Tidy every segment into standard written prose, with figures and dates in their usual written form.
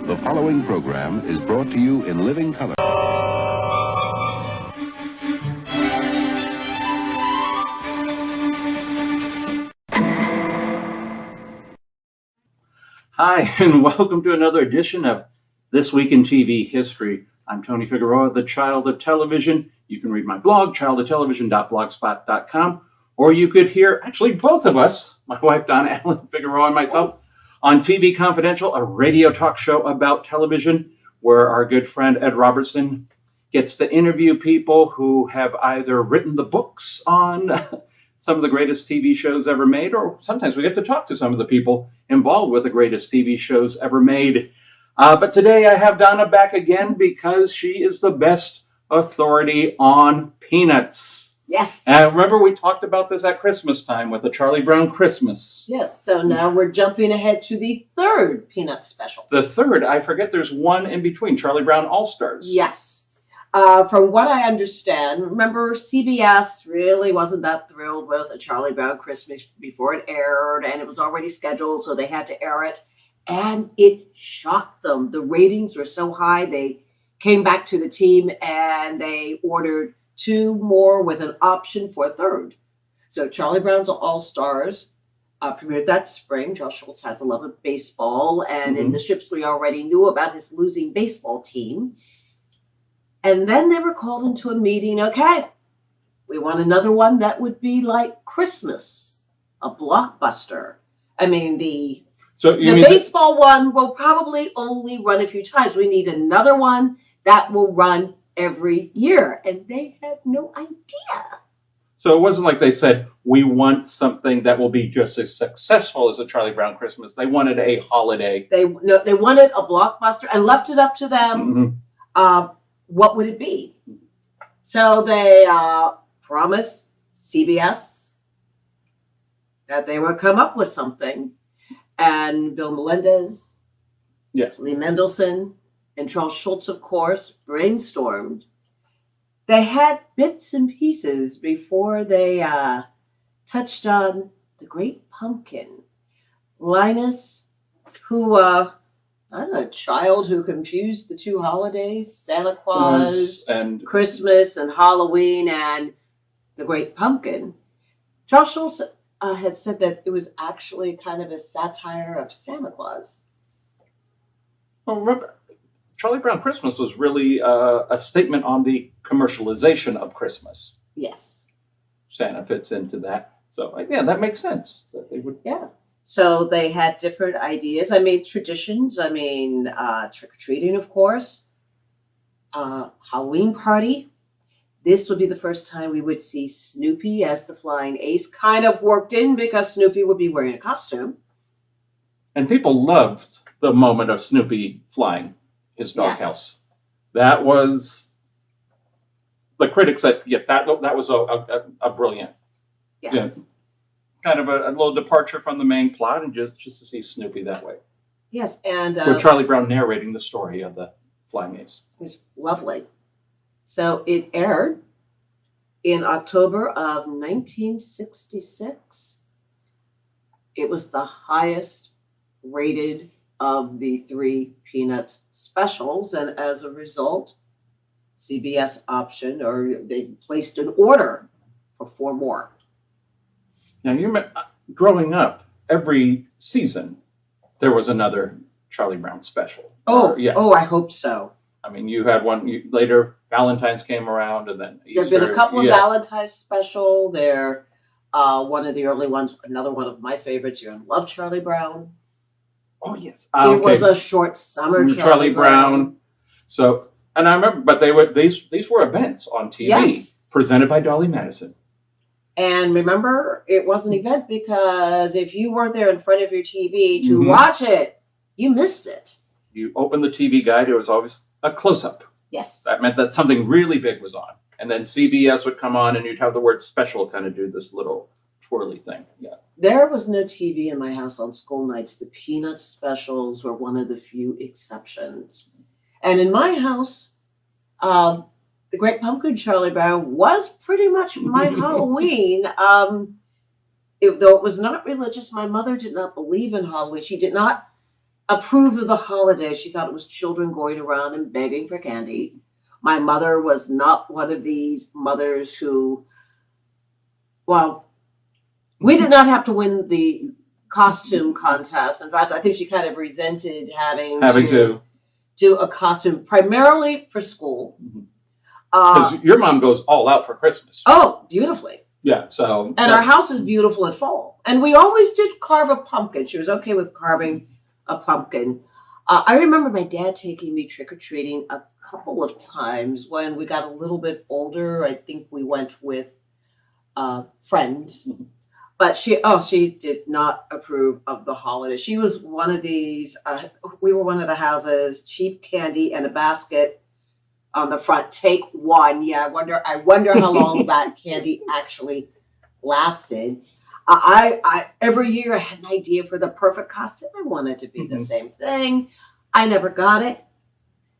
The following program is brought to you in living color. Hi, and welcome to another edition of This Week in TV History. I'm Tony Figueroa, the Child of Television. You can read my blog, childoftelevision.blogspot.com, or you could hear actually both of us, my wife Donna Allen-Figueroa and myself, on TV Confidential, a radio talk show about television, where our good friend Ed Robertson gets to interview people who have either written the books on some of the greatest TV shows ever made, or sometimes we get to talk to some of the people involved with the greatest TV shows ever made. But today I have Donna back again because she is the best authority on peanuts. Yes. And remember we talked about this at Christmas time with the Charlie Brown Christmas. Yes, so now we're jumping ahead to the third Peanut special. The third, I forget there's one in between, Charlie Brown AllStars. Yes. From what I understand, remember CBS really wasn't that thrilled with a Charlie Brown Christmas before it aired, and it was already scheduled, so they had to air it. And it shocked them. The ratings were so high, they came back to the team and they ordered 2 more with an option for a third. So Charlie Brown's AllStars premiered that spring. Josh Schultz has a love of baseball, and in the strips we already knew about his losing baseball team. And then they were called into a meeting. Okay, we want another one that would be like Christmas, a blockbuster. I mean, the baseball one will probably only run a few times. We need another one that will run every year. And they had no idea. So it wasn't like they said, we want something that will be just as successful as a Charlie Brown Christmas. They wanted a holiday. They wanted a blockbuster and left it up to them. What would it be? So they promised CBS that they would come up with something. And Bill Melendez, Lee Mendelson, and Charles Schultz, of course, brainstormed. They had bits and pieces before they touched on the Great Pumpkin. Linus, who, I don't know, a child who confused the 2 holidays, Santa Claus and Christmas and Halloween and the Great Pumpkin. Charles Schultz had said that it was actually kind of a satire of Santa Claus. Well, remember, Charlie Brown Christmas was really a statement on the commercialization of Christmas. Yes. Santa fits into that. So, yeah, that makes sense. That they would. Yeah. So they had different ideas. I mean, traditions. I mean, trick-or-treating, of course. Halloween party. This would be the first time we would see Snoopy as the flying ace. Kind of worked in because Snoopy would be wearing a costume. And people loved the moment of Snoopy flying his doghouse. Yes. That was, the critics said, that was a brilliant. Yes. Kind of a little departure from the main plot, and just to see Snoopy that way. Yes, and with Charlie Brown narrating the story of the flying ace. It's lovely. So it aired in October of 1966. It was the highest rated of the 3 Peanuts specials, and as a result, CBS optioned, or they placed an order for 4 more. Now, growing up, every season there was another Charlie Brown special. Oh, I hope so. I mean, you had one later. Valentine's came around, and then Easter. There've been a couple of Valentine's special. They're one of the early ones. Another one of my favorites. You're in love, Charlie Brown. Oh yes, it was a short summer Charlie Brown. So, and I remember, but these were events on TV presented by Dolly Madison. And remember, it was an event because if you weren't there in front of your TV to watch it, you missed it. You opened the TV guide, there was always a close-up. Yes. That meant that something really big was on. And then CBS would come on and you'd have the word special kind of do this little twirly thing. Yeah. There was no TV in my house on school nights. The Peanuts specials were one of the few exceptions. And in my house, the Great Pumpkin Charlie Brown was pretty much my Halloween. Though it was not religious, my mother did not believe in Halloween. She did not approve of the holiday. She thought it was children going around and begging for candy. My mother was not one of these mothers who, well, we did not have to win the costume contest. In fact, I think she kind of resented having to do a costume primarily for school. Because your mom goes all out for Christmas. Oh, beautifully. Yeah, so. And our house is beautiful at fall. And we always did carve a pumpkin. She was okay with carving a pumpkin. I remember my dad taking me trick-or-treating a couple of times when we got a little bit older. I think we went with friends. Mm-hmm. But she did not approve of the holiday. She was one of these, we were one of the houses, cheap candy and a basket on the front. Take one. Yeah, I wonder how long that candy actually lasted. I every year I had an idea for the perfect costume. I wanted to be the same thing. I never got it.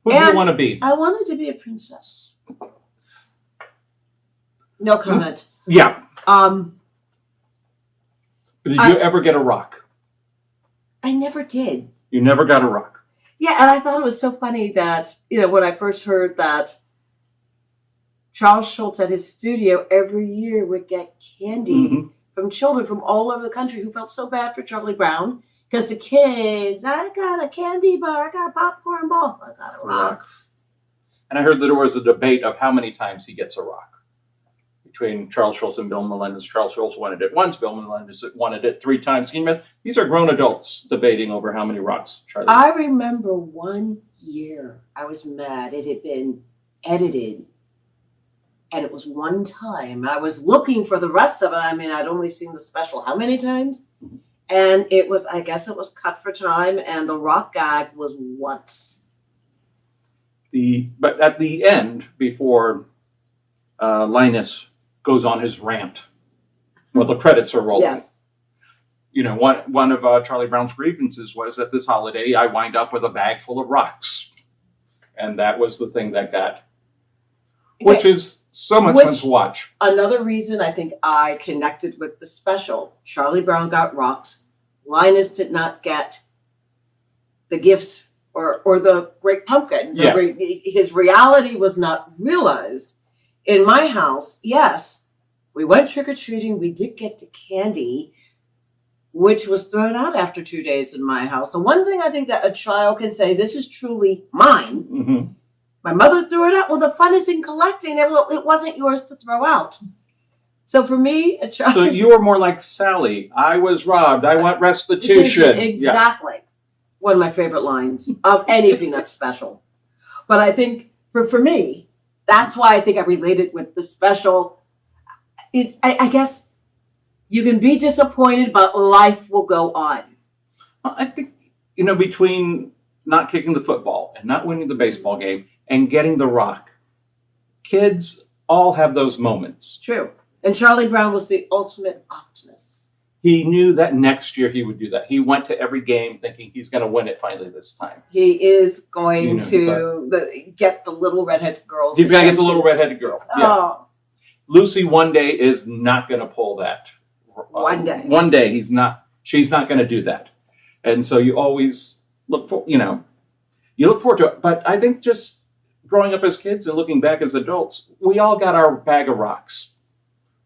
Who do you want to be? I wanted to be a princess. No comment. Yeah. Did you ever get a rock? I never did. You never got a rock? Yeah, and I thought it was so funny that, when I first heard that Charles Schulz at his studio every year would get candy from children from all over the country who felt so bad for Charlie Brown. Because the kids, I got a candy bar, I got a popcorn ball, I got a rock. And I heard that there was a debate of how many times he gets a rock. Between Charles Schulz and Bill Melendez. Charles Schulz wanted it once, Bill Melendez wanted it 3 times. These are grown adults debating over how many rocks Charlie. I remember one year I was mad. It had been edited. And it was one time. I was looking for the rest of it. I mean, I'd only seen the special how many times? And I guess it was cut for time. And the rock gag was once. But at the end, before Linus goes on his rant, well, the credits are rolling. Yes. One of Charlie Brown's grievances was that this holiday I wind up with a bag full of rocks. And that was the thing that got, which is so much fun to watch. Another reason I think I connected with the special, Charlie Brown got rocks. Linus did not get the gifts or the great pumpkin. Yeah. His reality was not realized. In my house, yes, we went trick-or-treating. We did get the candy, which was thrown out after 2 days in my house. The one thing I think that a child can say, this is truly mine. Mm-hmm. My mother threw it out. Well, the fun is in collecting. It wasn't yours to throw out. So for me, a child. So you were more like Sally. I was robbed. I want restitution. Exactly. Yeah. One of my favorite lines of any Peanut special. But I think for me, that's why I think I related with the special. I guess you can be disappointed, but life will go on. I think, between not kicking the football and not winning the baseball game and getting the rock, kids all have those moments. True. And Charlie Brown was the ultimate optimist. He knew that next year he would do that. He went to every game thinking he's going to win it finally this time. He is going to get the little redheaded girl. He's going to get the little redheaded girl. Oh. Yeah. Lucy one day is not going to pull that. One day. One day she's not going to do that. And so you always look for, you look forward to it. But I think just growing up as kids and looking back as adults, we all got our bag of rocks.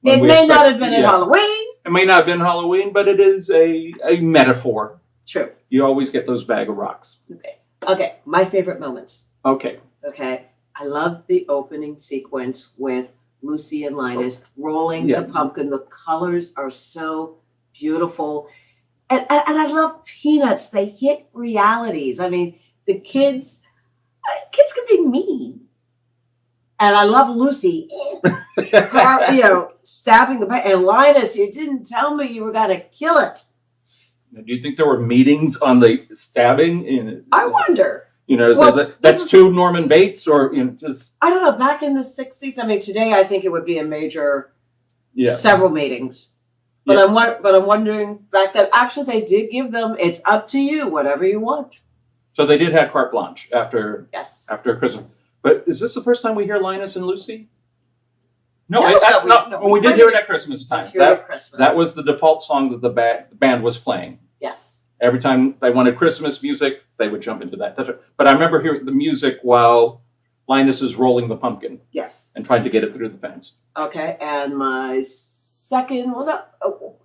It may not have been at Halloween. It may not have been Halloween, but it is a metaphor. True. You always get those bag of rocks. Okay. My favorite moments. Okay. I love the opening sequence with Lucy and Linus rolling the pumpkin. The colors are so beautiful. And I love Peanuts. They hit realities. I mean, the kids can be mean. And I love Lucy, stabbing the pet. And Linus, you didn't tell me you were going to kill it. Now, do you think there were meetings on the stabbing? I wonder. That's two Norman Bates or just... I don't know. Back in the 60s, I mean, today I think it would be a major, several meetings. But I'm wondering back then, actually they did give them, it's up to you, whatever you want. So they did have carte blanche after Christmas. But is this the first time we hear Linus and Lucy? No, we did hear it at Christmas time. That was the default song that the band was playing. Yes. Every time they wanted Christmas music, they would jump into that. But I remember hearing the music while Linus is rolling the pumpkin Yes. and trying to get it through the fence. Okay, and my second,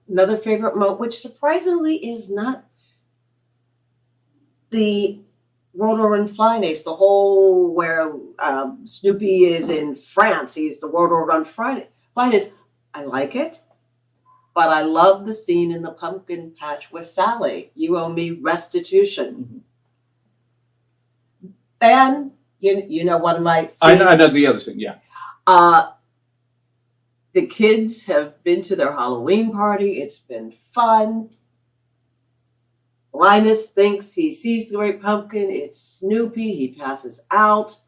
another favorite moment, which surprisingly is not the Rotor and Flyness, the whole where Snoopy is in France. He's the Rotor and Flyness. I like it, but I love the scene in the pumpkin patch with Sally. You owe me restitution. Mm-hmm. And you know one of my scenes, I know the other thing, yeah. The kids have been to their Halloween party. It's been fun. Linus thinks he sees the great pumpkin. It's Snoopy. He passes out.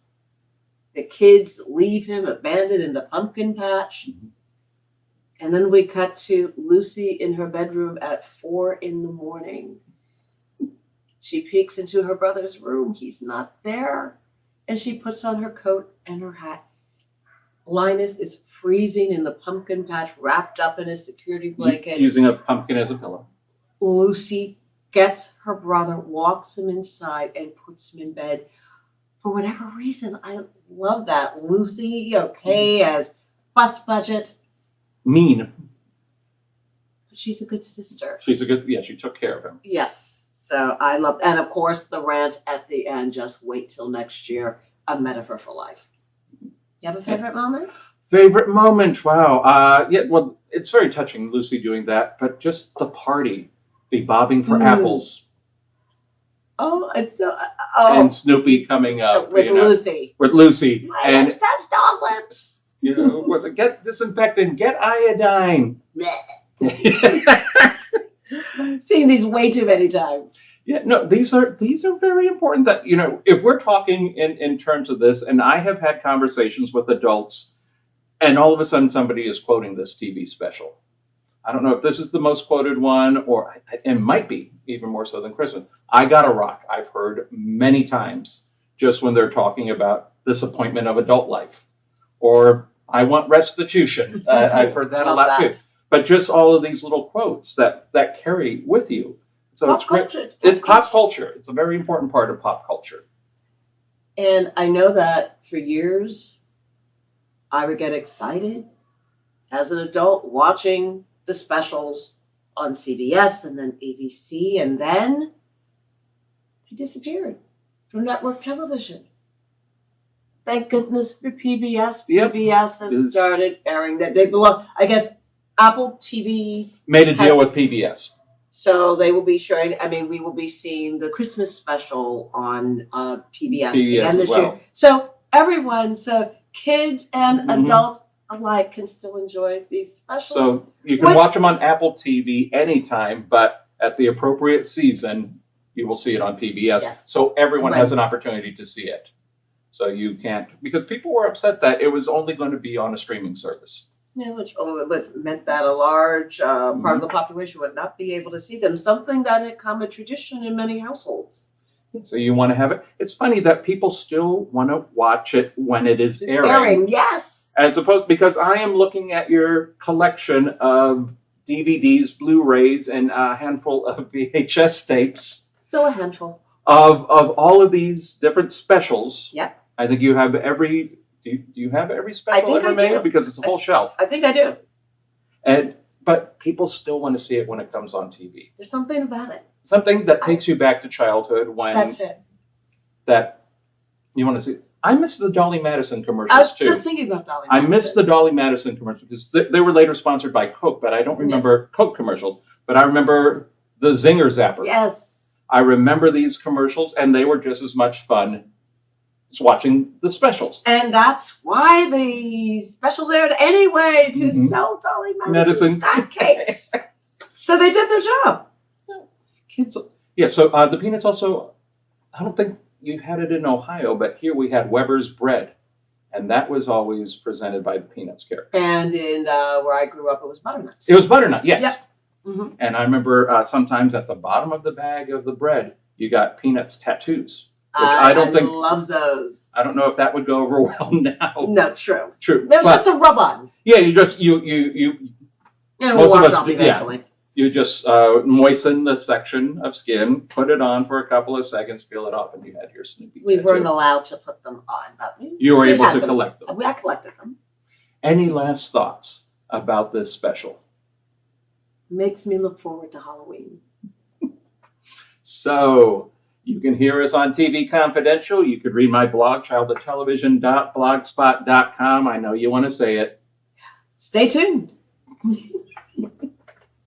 The kids leave him abandoned in the pumpkin patch. Mm-hmm. And then we cut to Lucy in her bedroom at 4 a.m. She peeks into her brother's room. He's not there. And she puts on her coat and her hat. Linus is freezing in the pumpkin patch, wrapped up in a security blanket. Using a pumpkin as a pillow. Lucy gets her brother, walks him inside, and puts him in bed. For whatever reason, I love that. Lucy, okay, as fuss budget. Mean. But she's a good sister. She took care of him. Yes. So I love, and of course, the rant at the end, just wait till next year, a metaphor for life. You have a favorite moment? Favorite moment, wow. Well, it's very touching, Lucy doing that, but just the party, the bobbing for apples. Oh, it's so... And Snoopy coming up. With Lucy. With Lucy. My lips touch dog lips. Was it get disinfectant, get iodine. I've seen these way too many times. Yeah, no, these are very important that, if we're talking in terms of this, and I have had conversations with adults, and all of a sudden somebody is quoting this TV special. I don't know if this is the most quoted one, or it might be even more so than Christmas. I Gotta Rock, I've heard many times just when they're talking about disappointment of adult life, or I Want Restitution. I've heard that a lot too. But just all of these little quotes that carry with you. So pop it's great. Culture. It's pop culture. It's a very important part of pop culture. And I know that for years, I would get excited as an adult watching the specials on CBS and then ABC, and then they disappeared from network television. Thank goodness for PBS. Yep. PBS has started airing that. They belong, I guess, Apple TV made a deal with PBS. So they will be showing, we will be seeing the Christmas special on PBS again this year. So everyone, kids and adults alike can still enjoy these specials. So you can watch them on Apple TV anytime, but at the appropriate season, you will see it on PBS. Yes. So everyone has an opportunity to see it. So you can't, because people were upset that it was only going to be on a streaming service. Yeah, which meant that a large part of the population would not be able to see them, something that had become a tradition in many households. So you want to have it. It's funny that people still want to watch it when it is airing. Yes. As opposed, because I am looking at your collection of DVDs, Blu-rays, and a handful of VHS tapes. Still a handful. Of all of these different specials. Yep. I think you have every... Do you have every special ever made? Because it's a whole shelf. I think I do. But people still want to see it when it comes on TV. There's something about it. Something that takes you back to childhood when... That's it. That you want to see. I miss the Dolly Madison commercials, I was too. just thinking about Dolly Madison. I miss the Dolly Madison commercials because they were later sponsored by Coke, but I don't remember Coke commercials. But I remember the Zinger Zapper. Yes. I remember these commercials, and they were just as much fun as watching the specials. And that's why the specials aired anyway, to sell Dolly Madison snack cakes. So they did their job. Kids, so the Peanuts also, I don't think you had it in Ohio, but here we had Weber's Bread. And that was always presented by the Peanuts character. And in where I grew up, it was butternut. It was butternut, yes. Yep. Mm-hmm. And I remember sometimes at the bottom of the bag of the bread, you got Peanuts tattoos. Which I love those. I don't know if that would go over well now. No, true. True. It was just a rub on. Yeah, you we'll wash it off eventually. You just moisten the section of skin, put it on for a couple of seconds, peel it off, and you had your Snoopy We tattoo. weren't allowed to put them on, but You were we able had to them. collect them. I collected them. Any last thoughts about this special? Makes me look forward to Halloween. So you can hear us on TV Confidential. You could read my blog, childhoodtelevision.blogspot.com. I know you want to say it. Stay tuned.